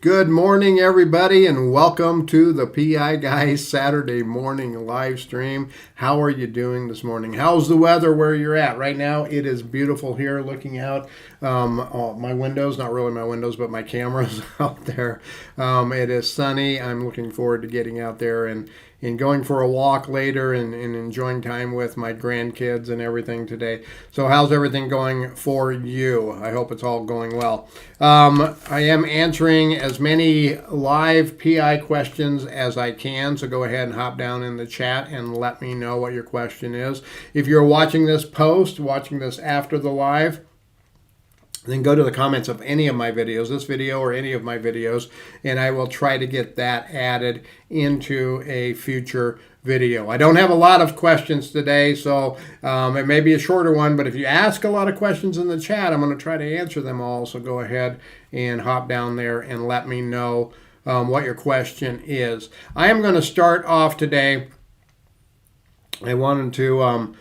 Good morning, everybody, and welcome to the PI Guys Saturday morning live stream. How are you doing this morning? How's the weather where you're at? Right now, it is beautiful here looking out my windows, not really my windows, but my cameras out there. It is sunny. I'm looking forward to getting out there and going for a walk later and enjoying time with my grandkids and everything today. So how's everything going for you? I hope it's all going well. I am answering as many live PI questions as I can, so go ahead and hop down in the chat and let me know what your question is. If you're watching this watching this after the live, then go to the comments of any of my videos, this video or any of my videos, and I will try to get that added into a future video. I don't have a lot of questions today, so it may be a shorter one, but if you ask a lot of questions in the chat, I'm going to try to answer them all, so go ahead and hop down there and let me know what your question is. I am going to start off today. I wanted to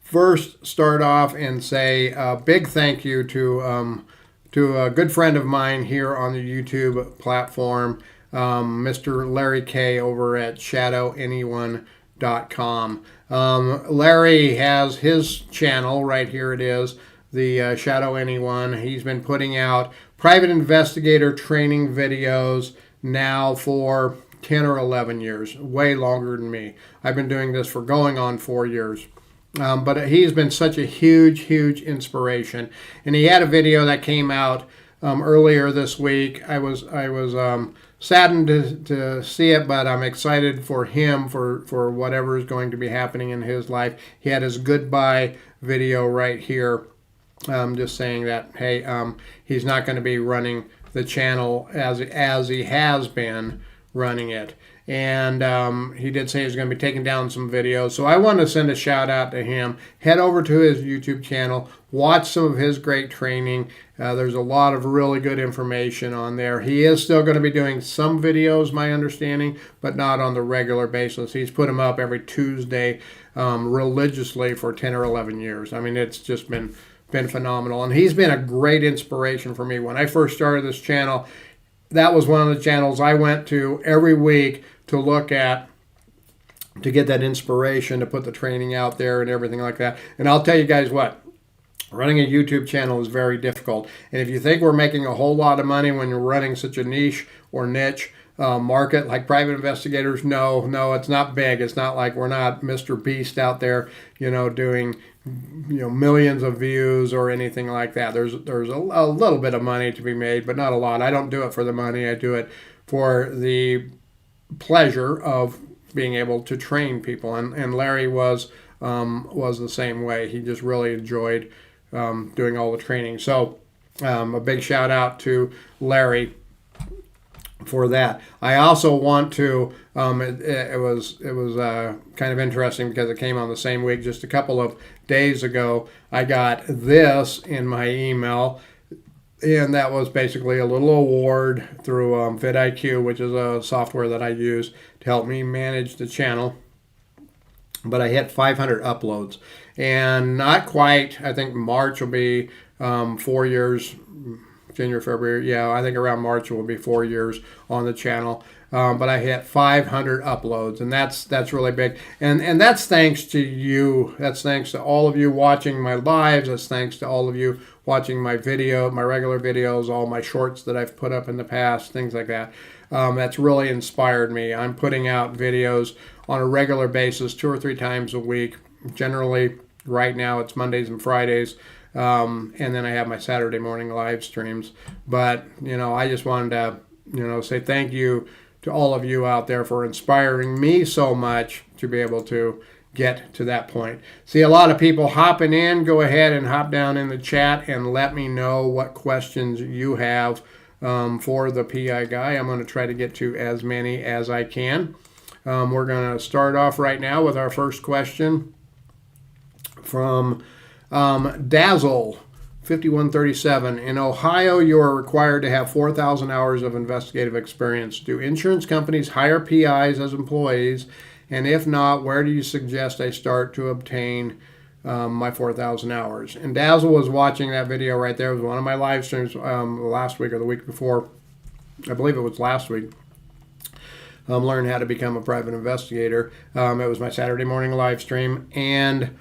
first start off and say a big thank you to a good friend of mine here on the YouTube platform, Mr. Larry K over at shadowanyone.com. Larry has his channel right here. It is the Shadow Anyone. He's been putting out private investigator training videos now for 10 or 11 years, way longer than me. I've been doing this for going on 4 years. But he's been such a huge inspiration. And he had a video that came out earlier this week. I was saddened to see it, but I'm excited for him for whatever is going to be happening in his life. He had his goodbye video right here, just saying that, hey, he's not going to be running the channel as he has been running it. And he did say he's going to be taking down some videos. So I want to send a shout out to him. Head over to his YouTube channel. Watch some of his great training. There's a lot of really good information on there. He is still going to be doing some videos, my understanding, but not on the regular basis. He's put them up every Tuesday religiously for 10 or 11 years. I mean, it's just been phenomenal. And he's been a great inspiration for me. When I first started this channel, that was one of the channels I went to every week to look at, to get that inspiration, to put the training out there and everything like that. And I'll tell you guys what, running a YouTube channel is very difficult. And if you think we're making a whole lot of money when you're running such a niche or niche market like private investigators, no, it's not big. It's not like we're not Mr. Beast out there, doing millions of views or anything like that. There's a little bit of money to be made, but not a lot. I don't do it for the money. I do it for the pleasure of being able to train people. And Larry was the same way. He just really enjoyed doing all the training. So a big shout out to Larry for that. I also want to, it was kind of interesting because it came on the same week. Just a couple of days ago, I got this in my email, and that was basically a little award through vidIQ, which is a software that I use to help me manage the channel. But I hit 500 uploads, and not quite. I think March will be 4 years. January, February, yeah, I think around March will be 4 years on the channel. But I hit 500 uploads, and that's really big. And that's thanks to you. That's thanks to all of you watching my lives. That's thanks to all of you watching my regular videos, all my shorts that I've put up in the past, things like that. That's really inspired me. I'm putting out videos on a regular basis, 2 or 3 times a week. Generally, right now, it's Mondays and Fridays. And then I have my Saturday morning live streams. But, I just wanted to, say thank you to all of you out there for inspiring me so much to be able to get to that point. See a lot of people hopping in. Go ahead and hop down in the chat and let me know what questions you have for the PI guy. I'm going to try to get to as many as I can. We're going to start off right now with our first question from Dazzle 5137. In Ohio, you are required to have 4,000 hours of investigative experience. Do insurance companies hire PIs as employees? And if not, where do you suggest I start to obtain my 4,000 hours? And Dazzle was watching that video right there. It was one of my live streams last week or the week before. I believe it was last week, learn how to become a private investigator. It was my Saturday morning live stream, and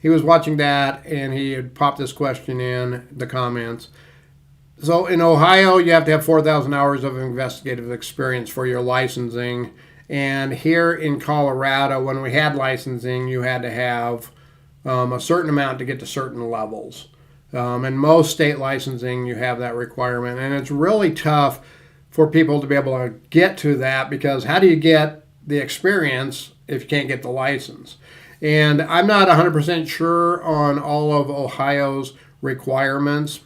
he was watching that, and he had popped this question in the comments. So in Ohio, you have to have 4,000 hours of investigative experience for your licensing. And here in Colorado, when we had licensing, you had to have a certain amount to get to certain levels. In most state licensing, you have that requirement. And it's really tough for people to be able to get to that, because how do you get the experience if you can't get the license? And I'm not 100% sure on all of Ohio's requirements,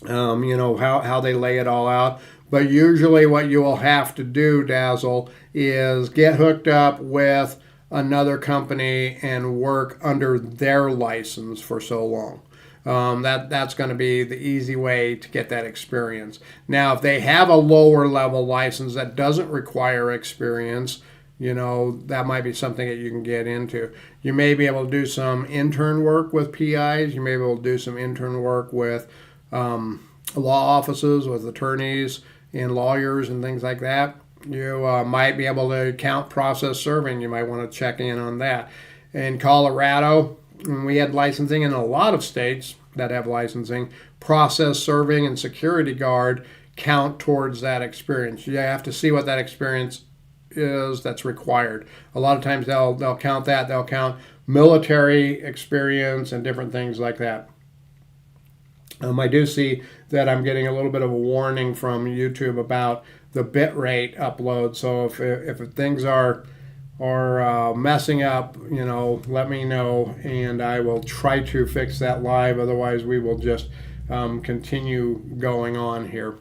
how they lay it all out. But usually what you will have to do, Dazzle, is get hooked up with another company and work under their license for so long. That's going to be the easy way to get that experience. Now, if they have a lower level license that doesn't require experience, that might be something that you can get into. You may be able to do some intern work with PIs. You may be able to do some intern work with law offices, with attorneys and lawyers and things like that. You might be able to count process serving. You might want to check in on that. In Colorado, we had licensing in a lot of states that have licensing. Process serving and security guard count towards that experience. You have to see what that experience is that's required. A lot of times they'll count that. They'll count military experience and different things like that. I do see that I'm getting a little bit of a warning from YouTube about the bit rate upload. So if things are messing up, let me know, and I will try to fix that live. Otherwise, we will just continue going on here.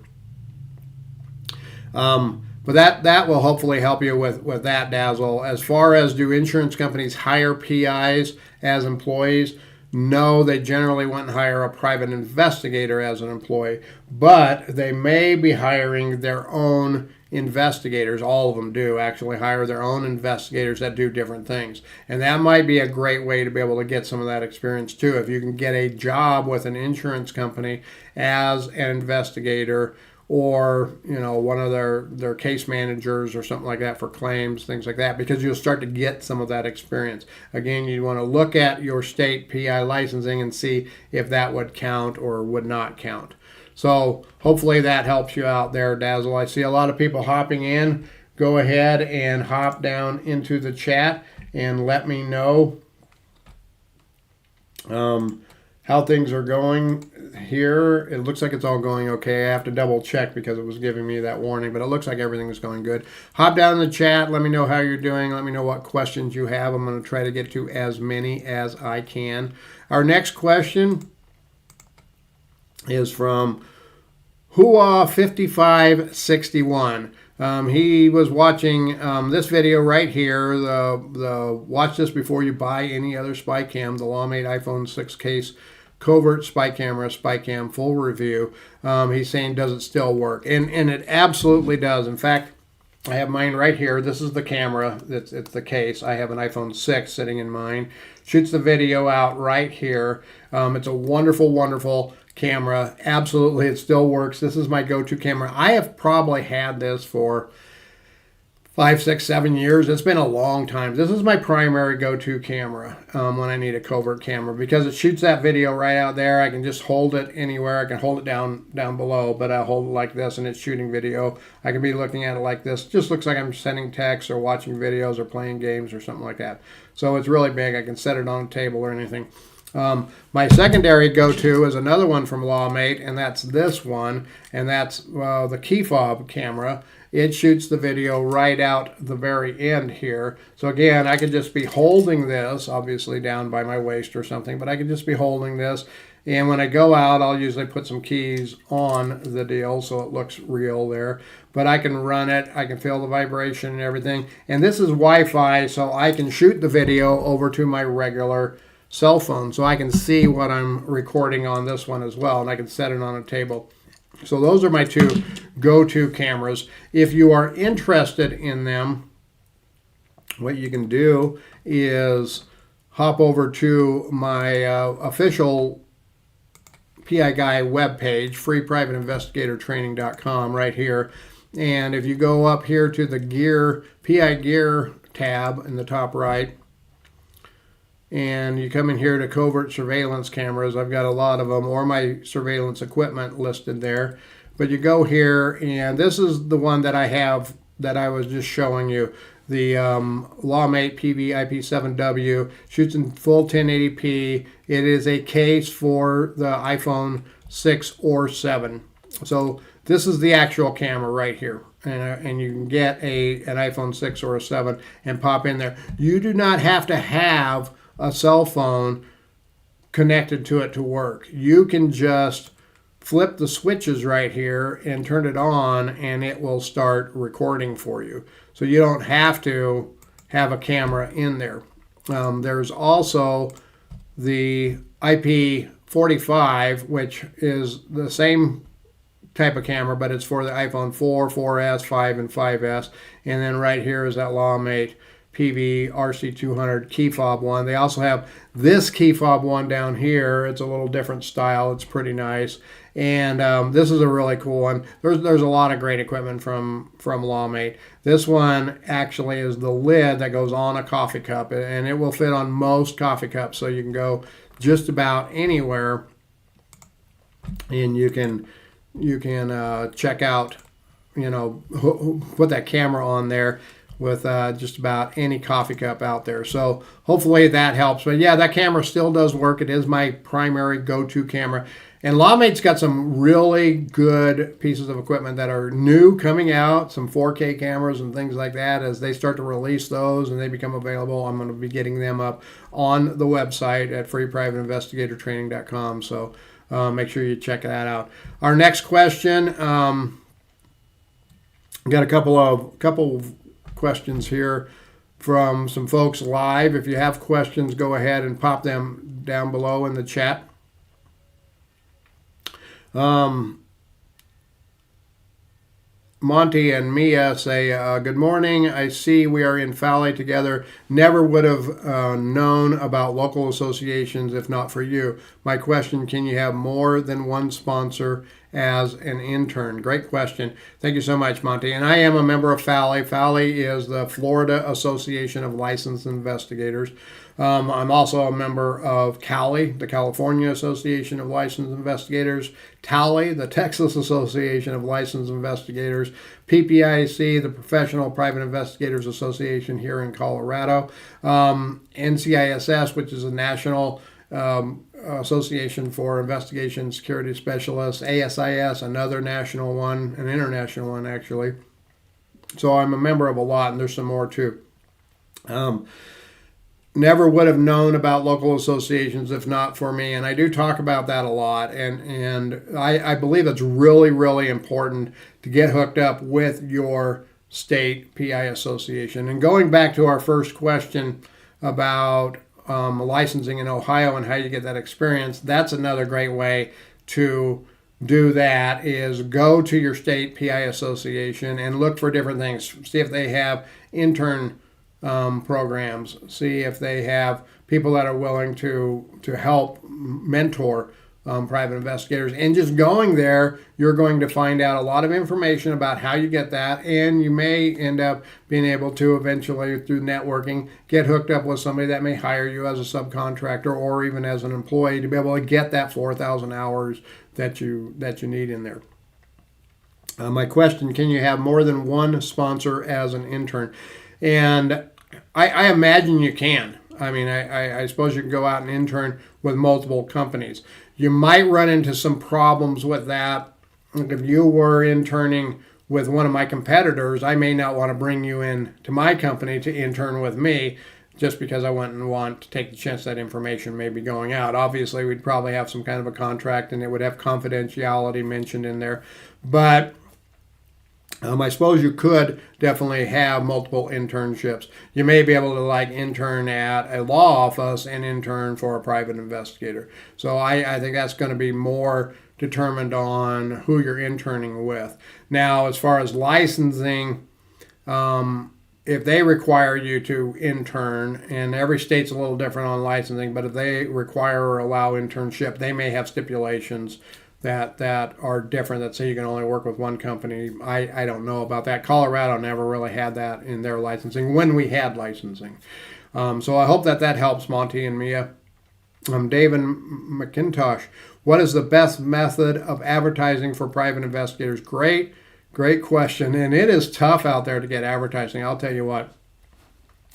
But that will hopefully help you with that, Dazzle. As far as, do insurance companies hire PIs as employees? No, they generally wouldn't hire a private investigator as an employee, but they may be hiring their own investigators. All of them do actually hire their own investigators that do different things. And that might be a great way to be able to get some of that experience too. If you can get a job with an insurance company as an investigator, or one of their case managers or something like that for claims, things like that, because you'll start to get some of that experience. Again, you want to look at your state PI licensing and see if that would count or would not count. So hopefully that helps you out there, Dazzle. I see a lot of people hopping in. Go ahead and hop down into the chat and let me know how things are going here. It looks like it's all going okay. I have to double check because it was giving me that warning, but it looks like everything is going good. Hop down in the chat. Let me know how you're doing. Let me know what questions you have. I'm going to try to get to as many as I can. Our next question is from Hua5561. He was watching this video right here, the watch this before you buy any other spy cam, the Lawmate iPhone 6 case covert spy camera, spy cam full review. He's saying, does it still work? And it absolutely does. In fact, I have mine right here. This is the camera. It's the case. I have an iPhone 6 sitting in mine. Shoots the video out right here. It's a wonderful, wonderful camera. Absolutely, it still works. This is my go-to camera. I have probably had this for 5, 6, 7 years. It's been a long time. This is my primary go-to camera when I need a covert camera, because it shoots that video right out there. I can just hold it anywhere. I can hold it down below, but I hold it like this and it's shooting video. I can be looking at it like this. It just looks like I'm sending texts or watching videos or playing games or something like that. So it's really big. I can set it on a table or anything. My secondary go-to is another one from Lawmate, and that's this one, and that's the key fob camera. It shoots the video right out the very end here. So again, I could just be holding this, obviously down by my waist or something, but I could just be holding this. And when I go out, I'll usually put some keys on the deal so it looks real there. But I can run it, I can feel the vibration and everything. And this is Wi-Fi, so I can shoot the video over to my regular cell phone. So I can see what I'm recording on this one as well, and I can set it on a table. So those are my two go-to cameras. If you are interested in them, what you can do is hop over to my official PI Guy webpage, freeprivateinvestigatortraining.com, right here. And if you go up here to the gear, PI Gear tab in the top right, and you come in here to covert surveillance cameras, I've got a lot of them, or my surveillance equipment listed there. But you go here, and this is the one that I have that I was just showing you. The Lawmate PV IP7W shoots in full 1080p. It is a case for the iPhone 6 or 7. So this is the actual camera right here. And you can get an iPhone 6 or a 7 and pop in there. You do not have to have a cell phone connected to it to work. You can just flip the switches right here and turn it on, and it will start recording for you. So you don't have to have a camera in there. There's also the IP45, which is the same type of camera, but it's for the iPhone 4, 4S, 5, and 5S. And then right here is that Lawmate PV RC200 key fob one. They also have this key fob one down here. It's a little different style. It's pretty nice. And this is a really cool one. There's a lot of great equipment from Lawmate. This one actually is the lid that goes on a coffee cup, and it will fit on most coffee cups, so you can go just about anywhere, and you can check out, put that camera on there with just about any coffee cup out there. So hopefully that helps. But yeah, that camera still does work. It is my primary go-to camera. And Lawmate's got some really good pieces of equipment that are new coming out, some 4K cameras and things like that. As they start to release those and they become available, I'm going to be getting them up on the website at freeprivateinvestigatortraining.com. So make sure you check that out. Our next question, got a couple of questions here from some folks live. If you have questions, go ahead and pop them down below in the chat. Monty and Mia say, good morning. I see we are in Fowley together. Never would have known about local associations if not for you. My question, can you have more than one sponsor as an intern? Great question. Thank you so much, Monty. And I am a member of Fowley. Fowley is the Florida Association of Licensed Investigators. I'm also a member of CALI, the California Association of Licensed Investigators, TALI, the Texas Association of Licensed Investigators, PPIC, the Professional Private Investigators Association here in Colorado, NCISS, which is a national Association for Investigation Security Specialists, ASIS, another national one, an international one actually. So I'm a member of a lot, and there's some more too. Never would have known about local associations if not for me, and I do talk about that a lot, and I believe it's really, really important to get hooked up with your state PI association. And going back to our first question about licensing in Ohio and how you get that experience, that's another great way to do that, is go to your state PI association and look for different things. See if they have intern programs. See if they have people that are willing to help mentor private investigators. And just going there, you're going to find out a lot of information about how you get that, and you may end up being able to eventually, through networking, get hooked up with somebody that may hire you as a subcontractor or even as an employee to be able to get that 4,000 hours that you need in there. My question, can you have more than one sponsor as an intern? And I imagine you can. I mean, I suppose you can go out and intern with multiple companies. You might run into some problems with that. If you were interning with one of my competitors, I may not want to bring you in to my company to intern with me just because I wouldn't want to take the chance that information may be going out. Obviously, we'd probably have some kind of a contract, and it would have confidentiality mentioned in there. But I suppose you could definitely have multiple internships. You may be able to intern at a law office and intern for a private investigator. So I think that's going to be more determined on who you're interning with. Now, as far as licensing, if they require you to intern, and every state's a little different on licensing, but if they require or allow internship, they may have stipulations that are different, that say you can only work with one company. I don't know about that. Colorado never really had that in their licensing when we had licensing. So I hope that helps, Monty and Mia. David McIntosh, what is the best method of advertising for private investigators? Great question. And it is tough out there to get advertising. I'll tell you what.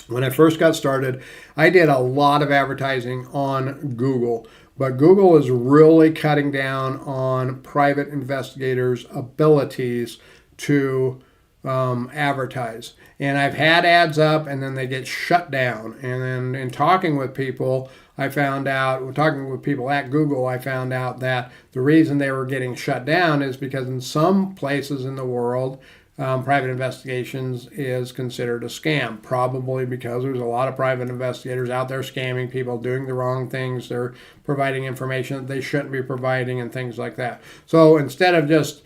When I first got started, I did a lot of advertising on Google. But Google is really cutting down on private investigators' abilities to advertise. And I've had ads up and then they get shut down. And then in talking with people, talking with people at Google, I found out that the reason they were getting shut down is because in some places in the world, private investigations is considered a scam, probably because there's a lot of private investigators out there scamming people, doing the wrong things. They're providing information that they shouldn't be providing and things like that. So instead of just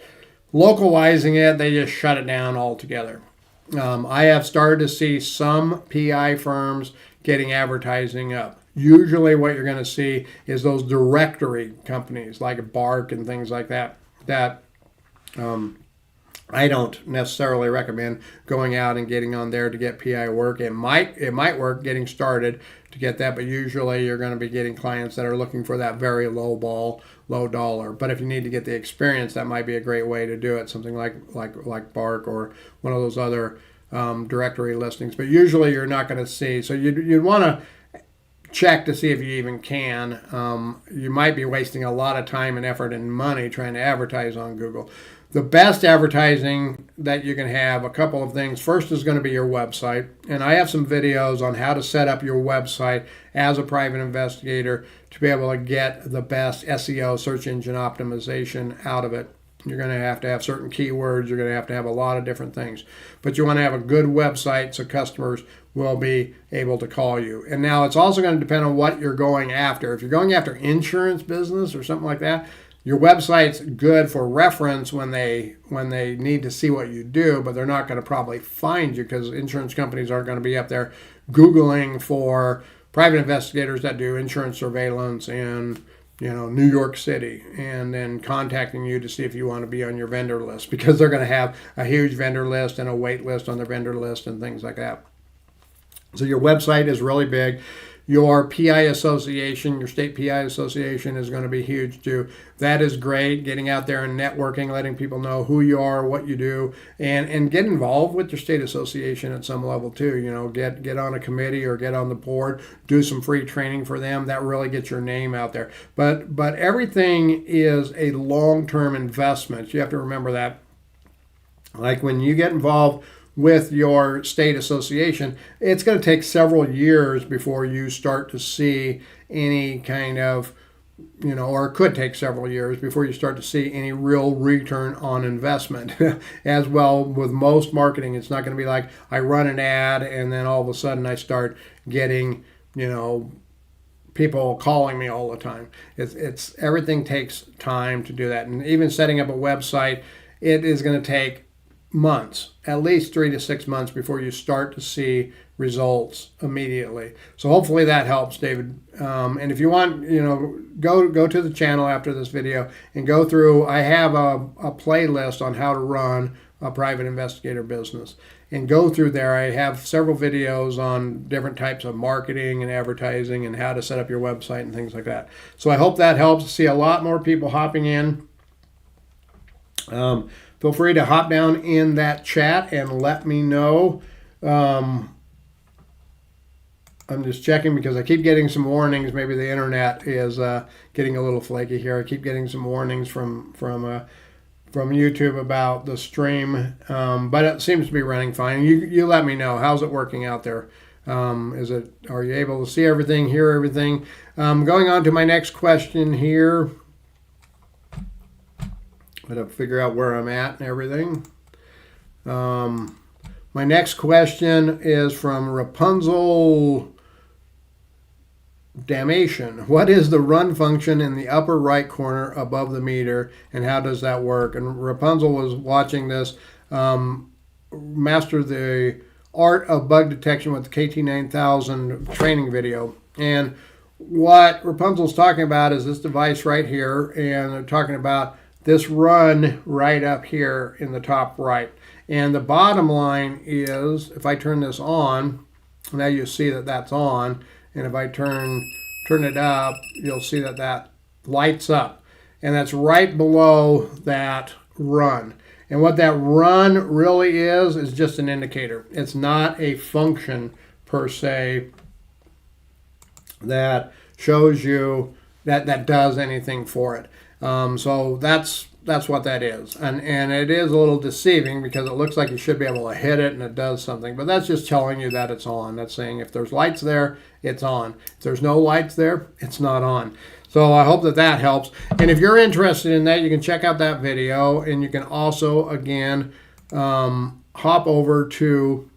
localizing it, they just shut it down altogether. I have started to see some PI firms getting advertising up. Usually what you're going to see is those directory companies like Bark and things like that, I don't necessarily recommend going out and getting on there to get PI work. It might work getting started to get that, but usually you're going to be getting clients that are looking for that very low dollar. But if you need to get the experience, that might be a great way to do it. Something like Bark or one of those other directory listings. But usually you're not going to see. So you'd want to check to see if you even can. You might be wasting a lot of time and effort and money trying to advertise on Google. The best advertising that you can have, a couple of things. First is going to be your website. And I have some videos on how to set up your website as a private investigator to be able to get the best SEO, search engine optimization, out of it. You're going to have certain keywords. You're going to have a lot of different things. But you want to have a good website so customers will be able to call you. And now it's also going to depend on what you're going after. If you're going after insurance business or something like that, your website's good for reference when they need to see what you do, but they're not going to probably find you because insurance companies aren't going to be up there Googling for private investigators that do insurance surveillance in New York City and then contacting you to see if you want to be on your vendor list, because they're going to have a huge vendor list and a wait list on their vendor list and things like that. So your website is really big. Your PI association, your state PI association is going to be huge too. That is great, getting out there and networking, letting people know who you are, what you do, and get involved with your state association at some level too. Get on a committee or get on the board, do some free training for them. That really gets your name out there. But everything is a long-term investment. You have to remember that. Like when you get involved with your state association, it's going to take several years before you start to see any kind of, or it could take several years before you start to see any real return on investment. As well with most marketing, it's not going to be like I run an ad and then all of a sudden I start getting, people calling me all the time. It's everything takes time to do that. And even setting up a website, it is going to take months, at least 3 to 6 months before you start to see results immediately. So hopefully that helps, David. And if you want, go to the channel after this video and go through. I have a playlist on how to run a private investigator business, and go through there. I have several videos on different types of marketing and advertising and how to set up your website and things like that. So I hope that helps. See a lot more people hopping in. Feel free to hop down in that chat and let me know. I'm just checking because I keep getting some warnings. Maybe the internet is getting a little flaky here. I keep getting some warnings from YouTube about the stream, but it seems to be running fine. You let me know. How's it working out there? Are you able to see everything, hear everything? Going on to my next question here. To figure out where I'm at and everything. My next question is from Rapunzel Damnation. What is the run function in the upper right corner above the meter, and how does that work? And Rapunzel was watching this. Master the Art of Bug Detection with the KT9000 training video. And what Rapunzel's talking about is this device right here, and they're talking about this run right up here in the top right. And the bottom line is, if I turn this on, now you see that that's on, and if I turn it up, you'll see that that lights up. And that's right below that run. And what that run really is just an indicator. It's not a function per se that shows you that does anything for it. So that's what that is. And it is a little deceiving because it looks like you should be able to hit it and it does something. But that's just telling you that it's on. That's saying if there's lights there, it's on. If there's no lights there, it's not on. So I hope that helps. And if you're interested in that, you can check out that video. And you can also, again, hop over to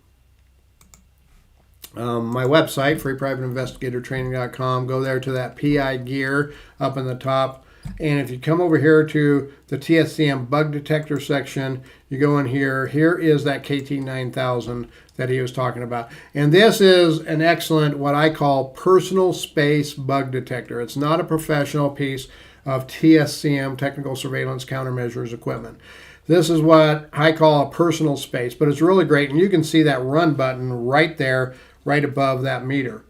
my website, freeprivateinvestigatortraining.com. Go there to that PI gear up in the top. And if you come over here to the TSCM bug detector section, you go in here. Here is that KT9000 that he was talking about. And this is an excellent, what I call personal space bug detector. It's not a professional piece of TSCM, technical surveillance countermeasures equipment. This is what I call a personal space, but it's really great. And you can see that run button right there, right above that meter.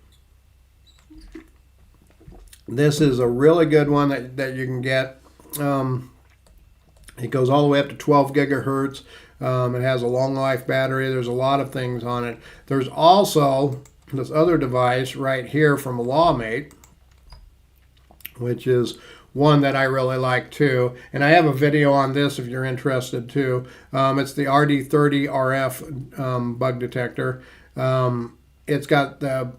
This is a really good one that you can get. It goes all the way up to 12 gigahertz. It has a long life battery. There's a lot of things on it. There's also this other device right here from Lawmate, which is one that I really like too. And I have a video on this if you're interested too. It's the RD30RF bug detector. It's got the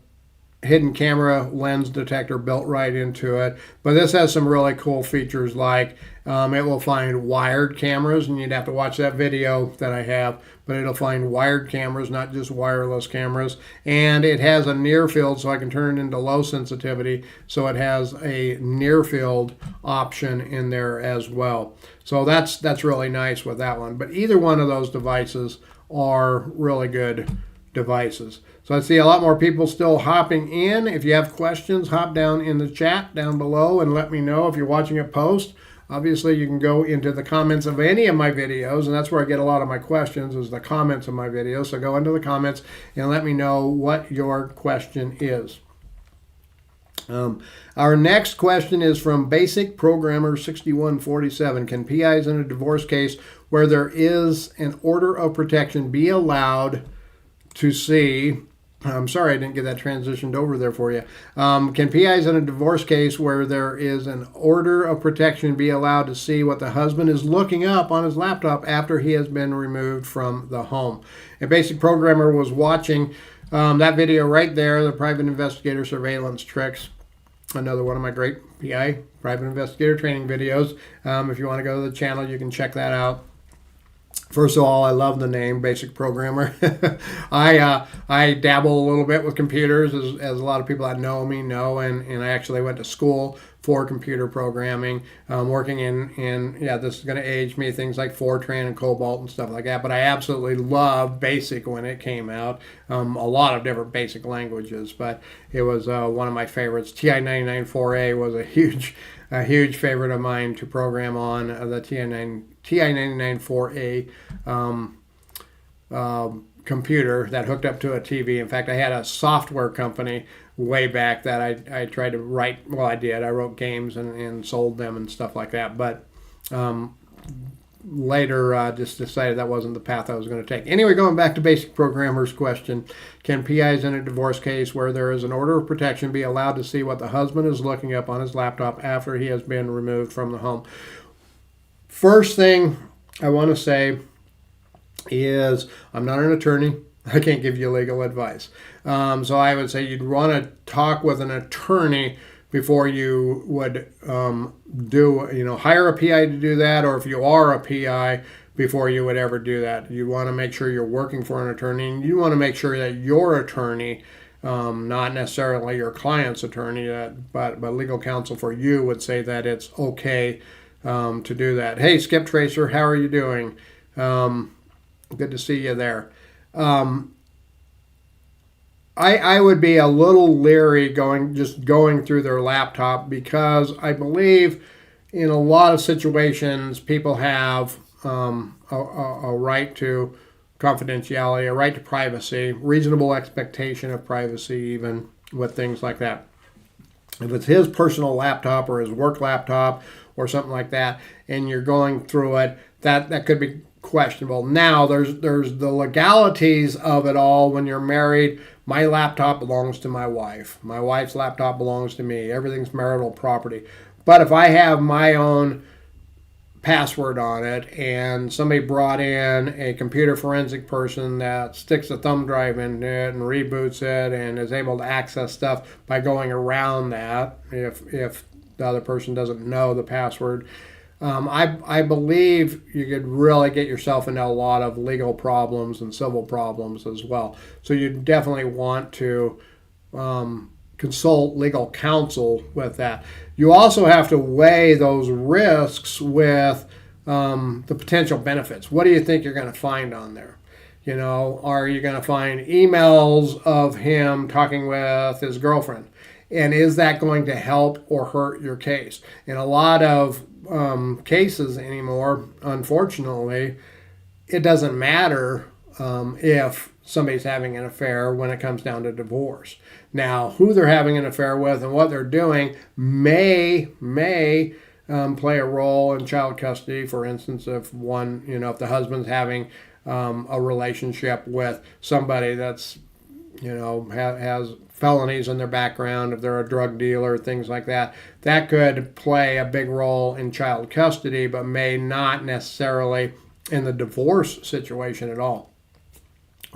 hidden camera lens detector built right into it, but this has some really cool features like it will find wired cameras, and you'd have to watch that video that I have, but it'll find wired cameras, not just wireless cameras. And it has a near field, so I can turn it into low sensitivity, so it has a near field option in there as well. So that's really nice with that one. But either one of those devices are really good devices. So I see a lot more people still hopping in. If you have questions, hop down in the chat down below and let me know. If you're watching it post, obviously you can go into the comments of any of my videos, and that's where I get a lot of my questions, is the comments of my videos. So go into the comments and let me know what your question is. Our next question is from Basic Programmer 6147. Can PIs in a divorce case where there is an order of protection be allowed to see? I'm sorry I didn't get that transitioned over there for you. Can PIs in a divorce case where there is an order of protection be allowed to see what the husband is looking up on his laptop after he has been removed from the home? A Basic Programmer was watching that video right there, the Private Investigator Surveillance Tricks. Another one of my great PI, Private Investigator Training videos. If you want to go to the channel, you can check that out. First of all, I love the name Basic Programmer. I dabble a little bit with computers, as a lot of people that know me know, and I actually went to school for computer programming, working in this is going to age me, things like Fortran and Cobalt and stuff like that. But I absolutely loved Basic when it came out. A lot of different Basic languages, but it was one of my favorites. TI-99-4A was a huge favorite of mine to program on, the TI-99-4A computer that hooked up to a TV. In fact, I had a software company way back that I tried to write. Well, I did. I wrote games and sold them and stuff like that. But later just decided that wasn't the path I was going to take. Anyway, going back to Basic Programmer's question, can PIs in a divorce case where there is an order of protection be allowed to see what the husband is looking up on his laptop after he has been removed from the home? First thing I want to say is I'm not an attorney. I can't give you legal advice. So I would say you'd want to talk with an attorney before you would hire a PI to do that, or if you are a PI, before you would ever do that. You want to make sure you're working for an attorney, and you want to make sure that your attorney, not necessarily your client's attorney, but legal counsel for you would say that it's okay to do that. Hey, Skip Tracer, how are you doing? Good to see you there. I would be a little leery just going through their laptop, because I believe in a lot of situations people have a right to confidentiality, a right to privacy, reasonable expectation of privacy, even with things like that. If it's his personal laptop or his work laptop or something like that, and you're going through it, that could be questionable. Now, there's the legalities of it all. When you're married, my laptop belongs to my wife. My wife's laptop belongs to me. Everything's marital property. But if I have my own password on it and somebody brought in a computer forensic person that sticks a thumb drive in it and reboots it and is able to access stuff by going around that, if the other person doesn't know the password, I believe you could really get yourself into a lot of legal problems and civil problems as well. So you definitely want to consult legal counsel with that. You also have to weigh those risks with the potential benefits. What do you think you're going to find on there? You know, are you going to find emails of him talking with his girlfriend? And is that going to help or hurt your case? In a lot of cases anymore, unfortunately, it doesn't matter if somebody's having an affair when it comes down to divorce. Now, who they're having an affair with and what they're doing may play a role in child custody. For instance, if the husband's having a relationship with somebody that's, has felonies in their background, if they're a drug dealer, things like that, that could play a big role in child custody, but may not necessarily in the divorce situation at all.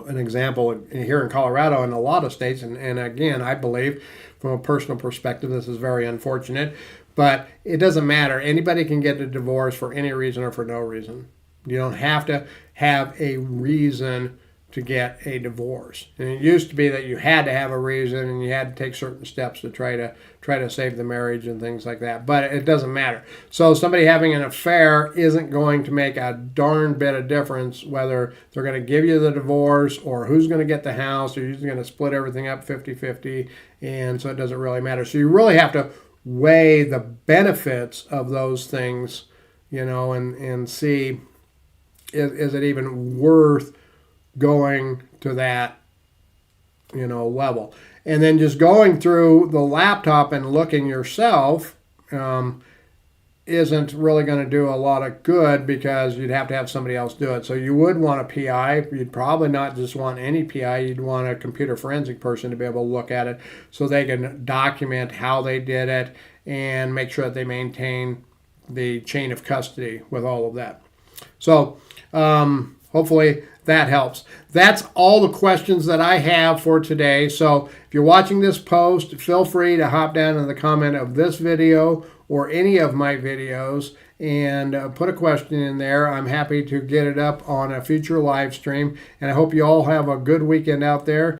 An example here in Colorado and a lot of states, and again, I believe from a personal perspective, this is very unfortunate, but it doesn't matter. Anybody can get a divorce for any reason or for no reason. You don't have to have a reason to get a divorce. And it used to be that you had to have a reason and you had to take certain steps to try to save the marriage and things like that. But it doesn't matter. So somebody having an affair isn't going to make a darn bit of difference whether they're going to give you the divorce or who's going to get the house, or you're going to split everything up 50-50. And so it doesn't really matter. So you really have to weigh the benefits of those things, and see, is it even worth going to that level. And then just going through the laptop and looking yourself isn't really going to do a lot of good, because you'd have to have somebody else do it. So you would want a PI. You'd probably not just want any PI. You'd want a computer forensic person to be able to look at it so they can document how they did it and make sure that they maintain the chain of custody with all of that. So hopefully that helps. That's all the questions that I have for today. So if you're watching this post, feel free to hop down in the comment of this video or any of my videos and put a question in there. I'm happy to get it up on a future live stream. And I hope you all have a good weekend out there.